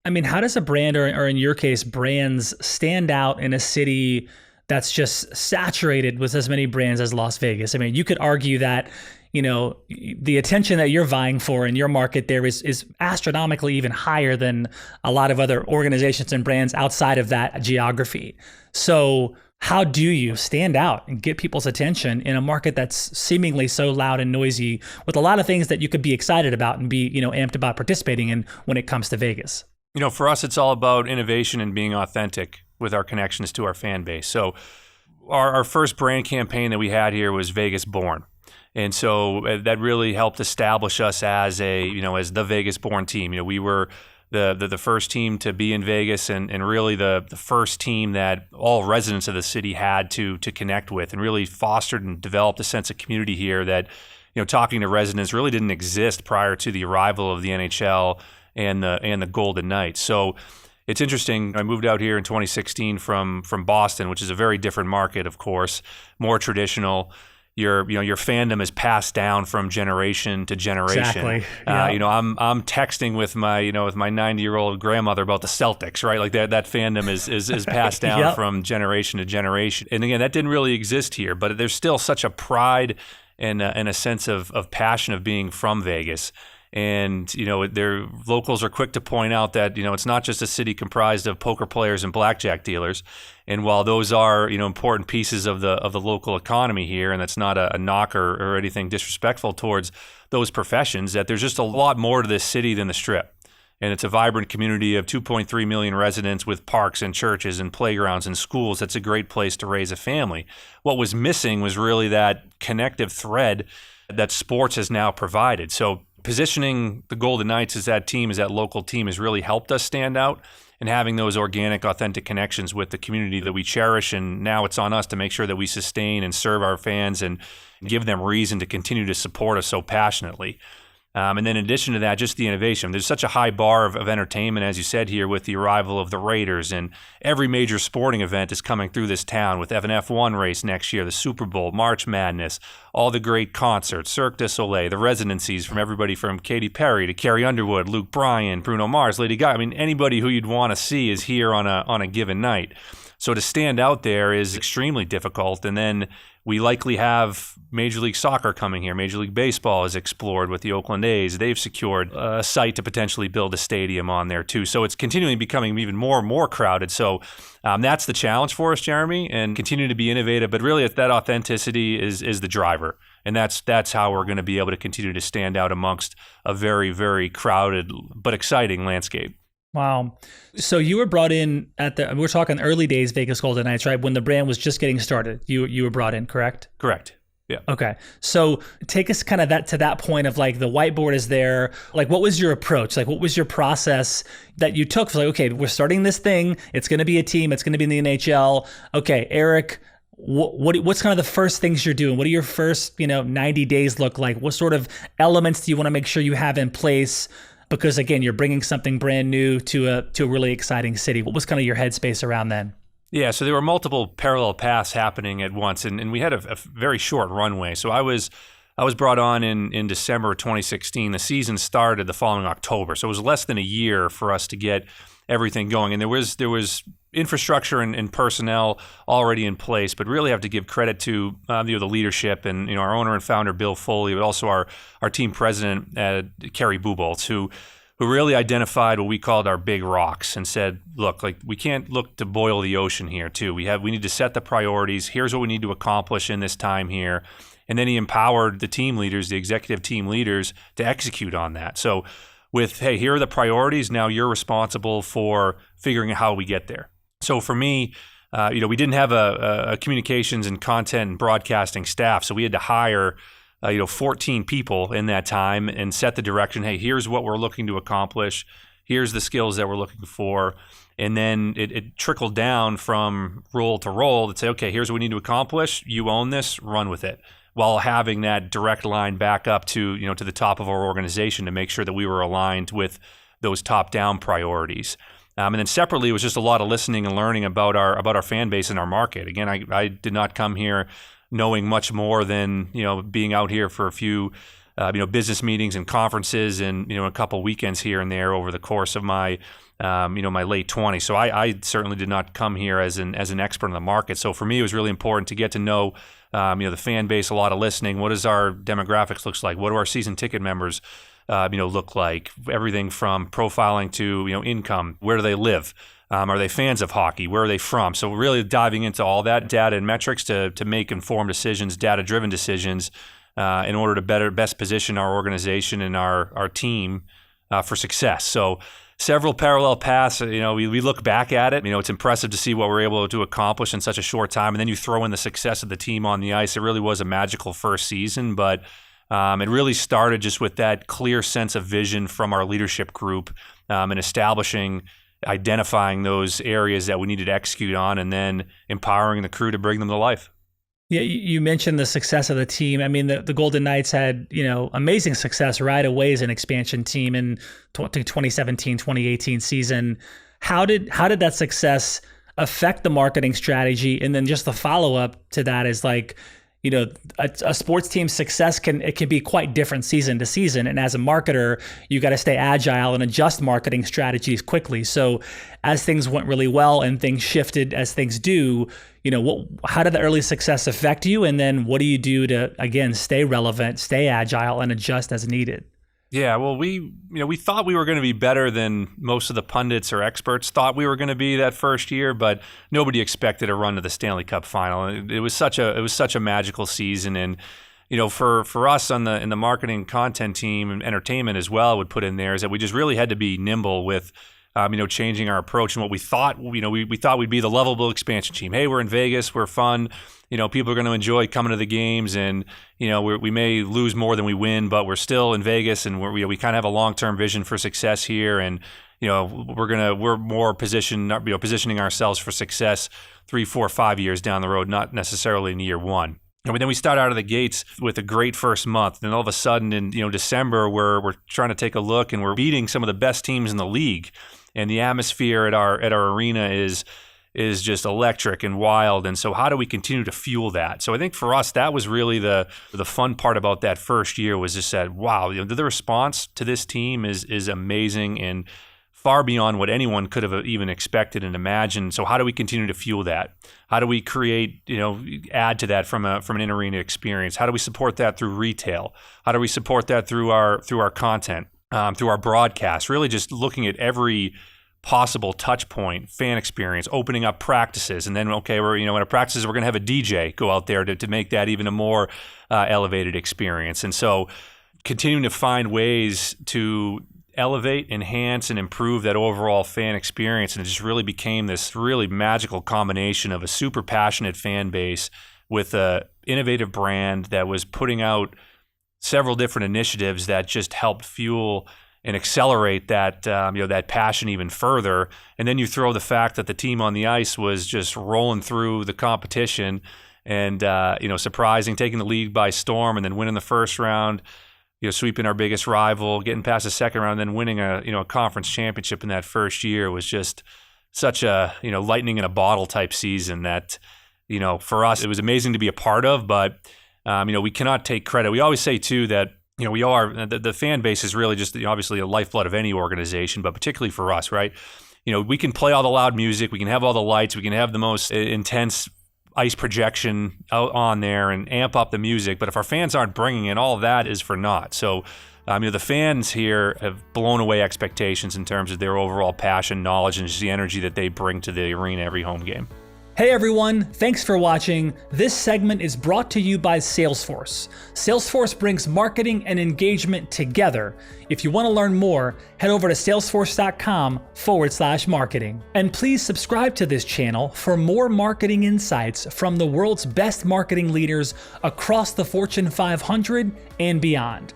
I mean, how does a brand, or in your case, brands stand out in a city that's just saturated with as many brands as Las Vegas? I mean, you could argue that, the attention that you're vying for in your market there is astronomically even higher than a lot of other organizations and brands outside of that geography. So how do you stand out and get people's attention in a market that's seemingly so loud and noisy with a lot of things that you could be excited about and be, amped about participating in when it comes to Vegas? For us, it's all about innovation and being authentic with our connections to our fan base. So our first brand campaign that we had here was Vegas Born. And so that really helped establish us as as the Vegas Born team. We were the first team to be in Vegas and really the first team that all residents of the city had to connect with, and really fostered and developed a sense of community here that, talking to residents really didn't exist prior to the arrival of the NHL and the Golden Knights. So it's interesting. I moved out here in 2016 from Boston, which is a very different market, of course, more traditional. Your fandom is passed down from generation to generation. Exactly. Yeah. I'm texting with my 90-year-old grandmother about the Celtics, right? Like that fandom is passed down Yep. from generation to generation. And again, that didn't really exist here, but there's still such a pride and a sense of passion of being from Vegas. And, their locals are quick to point out that, it's not just a city comprised of poker players and blackjack dealers. And while those are, important pieces of the local economy here, and that's not a knock or anything disrespectful towards those professions, that there's just a lot more to this city than the Strip. And it's a vibrant community of 2.3 million residents with parks and churches and playgrounds and schools. That's a great place to raise a family. What was missing was really that connective thread that sports has now provided. So positioning the Golden Knights as that local team has really helped us stand out, and having those organic, authentic connections with the community that we cherish. And now it's on us to make sure that we sustain and serve our fans and give them reason to continue to support us so passionately. And then in addition to that, just the innovation. There's such a high bar of entertainment, as you said here, with the arrival of the Raiders, and every major sporting event is coming through this town with an F1 race next year, the Super Bowl, March Madness, all the great concerts, Cirque du Soleil, the residencies from everybody from Katy Perry to Carrie Underwood, Luke Bryan, Bruno Mars, Lady Gaga. I mean, anybody who you'd want to see is here on a given night. So to stand out there is extremely difficult. And then we likely have Major League Soccer coming here. Major League Baseball is explored with the Oakland A's. They've secured a site to potentially build a stadium on there too. So it's continually becoming even more and more crowded. So that's the challenge for us, Jeremy, and continue to be innovative. But really, that authenticity is the driver. And that's how we're going to be able to continue to stand out amongst a very, very crowded but exciting landscape. Wow. So you were brought in we're talking early days Vegas Golden Knights, right? When the brand was just getting started, you were brought in, correct? Correct. Yeah. Okay. So take us kind of to that point of like the whiteboard is there. Like, what was your approach? Like, what was your process that you took? Like, okay, we're starting this thing. It's going to be a team. It's going to be in the NHL. Okay, Eric, what's kind of the first things you're doing? What do your first 90 days look like? What sort of elements do you want to make sure you have in place? Because again, you're bringing something brand new to a really exciting city. What was kind of your headspace around then? Yeah, so there were multiple parallel paths happening at once, and we had a very short runway. So I was brought on in December of 2016. The season started the following October, so it was less than a year for us to get everything going. And there was infrastructure and personnel already in place, but really have to give credit to the leadership and our owner and founder Bill Foley, but also our team president Kerry Buboltz, who really identified what we called our big rocks and said, look, like we can't look to boil the ocean here too. We need to set the priorities. Here's what we need to accomplish in this time here. And then he empowered the team leaders, the executive team leaders, to execute on that. So with, hey, here are the priorities. Now you're responsible for figuring out how we get there. So for me, we didn't have a communications and content and broadcasting staff, so we had to hire 14 people in that time and set the direction. Hey, here's what we're looking to accomplish. Here's the skills that we're looking for. And then it trickled down from role to role to say, okay, here's what we need to accomplish. You own this, run with it. While having that direct line back up to the top of our organization to make sure that we were aligned with those top-down priorities. And then separately, it was just a lot of listening and learning about our fan base and our market. Again, I did not come here knowing much more than being out here for a few business meetings and conferences and a couple weekends here and there over the course of my my late 20s. So I certainly did not come here as an expert in the market. So for me, it was really important to get to know, the fan base, a lot of listening. What does our demographics looks like? What do our season ticket members, look like? Everything from profiling to, income. Where do they live? Are they fans of hockey? Where are they from? So really diving into all that data and metrics to make informed decisions, data-driven decisions, in order to best position our organization and our team for success. So several parallel paths. We look back at it. It's impressive to see what we're able to accomplish in such a short time. And then you throw in the success of the team on the ice. It really was a magical first season, but it really started just with that clear sense of vision from our leadership group, and identifying those areas that we needed to execute on, and then empowering the crew to bring them to life. Yeah, you mentioned the success of the team. I mean, the Golden Knights had, amazing success right away as an expansion team in 2017, 2018 season. How did that success affect the marketing strategy? And then just the follow-up to that is like, a sports team's success can be quite different season to season. And as a marketer, you got to stay agile and adjust marketing strategies quickly. So as things went really well and things shifted as things do, how did the early success affect you? And then what do you do to, again, stay relevant, stay agile, and adjust as needed? Yeah, well, we thought we were going to be better than most of the pundits or experts thought we were going to be that first year, but nobody expected a run to the Stanley Cup final. It was such a magical season, and for us in the marketing content team and entertainment as well, I would put in there is that we just really had to be nimble with changing our approach and what we thought. We thought we'd be the lovable expansion team. Hey, we're in Vegas, we're fun. People are going to enjoy coming to the games, and we may lose more than we win, but we're still in Vegas, and we kind of have a long-term vision for success here, and we're more positioning ourselves for success 3, 4, 5 years down the road, not necessarily in year one. And then we start out of the gates with a great first month. Then all of a sudden in December, we're trying to take a look, and we're beating some of the best teams in the league, and the atmosphere at our arena is just electric and wild. And so how do we continue to fuel that? So I think for us, that was really the fun part about that first year, was just that, wow, the response to this team is amazing and far beyond what anyone could have even expected and imagined. So how do we continue to fuel that? How do we create, add to that from an in-arena experience? How do we support that through retail? How do we support that through our content, through our broadcast? Really just looking at every possible touch point, fan experience, opening up practices, and then we're at practices, we're going to have a DJ go out there to make that even a more elevated experience. And so continuing to find ways to elevate, enhance, and improve that overall fan experience, and it just really became this really magical combination of a super passionate fan base with a innovative brand that was putting out several different initiatives that just helped fuel and accelerate that that passion even further. And then you throw the fact that the team on the ice was just rolling through the competition and surprising, taking the league by storm, and then winning the first round, sweeping our biggest rival, getting past the second round, and then winning a conference championship in that first year was just such a lightning in a bottle type season that for us it was amazing to be a part of. But we cannot take credit. We always say too that we are, the fan base is really just obviously a lifeblood of any organization, but particularly for us, right? We can play all the loud music, we can have all the lights, we can have the most intense ice projection out on there and amp up the music, but if our fans aren't bringing it, all of that is for naught. So, the fans here have blown away expectations in terms of their overall passion, knowledge, and just the energy that they bring to the arena every home game. Hey everyone, thanks for watching. This segment is brought to you by Salesforce. Salesforce brings marketing and engagement together. If you want to learn more, head over to salesforce.com/marketing. And please subscribe to this channel for more marketing insights from the world's best marketing leaders across the Fortune 500 and beyond.